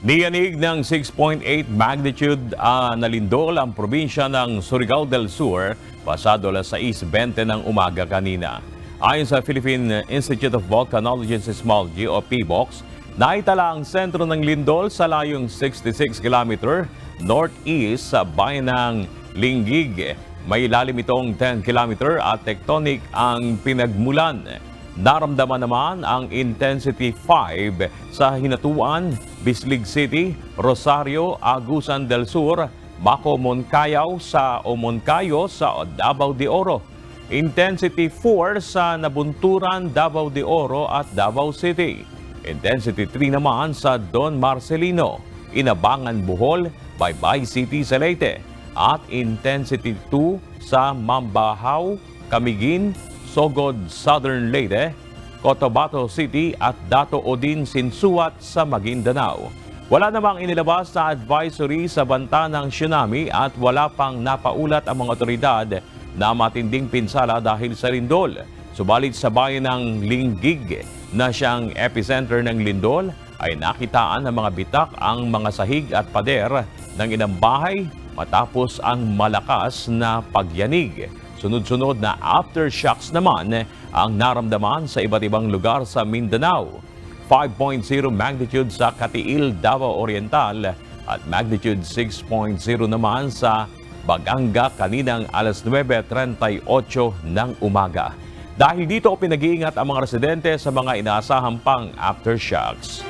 Niyanig ng 6.8 magnitude na lindol ang probinsya ng Surigao del Sur pasado alas 6:20 ng umaga kanina. Ayon sa Philippine Institute of Volcanology and Seismology o PVOX, naitala ang sentro ng lindol sa layong 66 km northeast sa bayan ng Linggig. May lalim itong 10 km at tectonic ang pinagmulan. Naramdaman naman ang intensity 5 sa Hinatuan, Bislig City, Rosario, Agusan del Sur, Baco, Moncayo sa Davao de Oro. Intensity 4 sa Nabunturan, Davao de Oro at Davao City. Intensity 3 naman sa Don Marcelino, Inabangan, Bohol, Baybay City sa Leyte. At intensity 2 sa Mambahaw, Camiguin, Sogod, Southern Leyte, Cotabato City at Dato Odin, Sinsuat sa Maguindanao. Wala namang inilabas na advisory sa banta ng tsunami at wala pang napaulat ang mga otoridad na matinding pinsala dahil sa lindol. Subalit sa bayan ng Linggig na siyang epicenter ng lindol ay nakitaan ng mga bitak ang mga sahig at pader ng ilang bahay matapos ang malakas na pagyanig. Sunod-sunod na aftershocks naman ang naramdaman sa iba't ibang lugar sa Mindanao. 5.0 magnitude sa Katiil, Davao Oriental at magnitude 6.0 naman sa Baganga kaninang alas 9:38 ng umaga. Dahil dito pinag-iingat ang mga residente sa mga inaasahang pang aftershocks.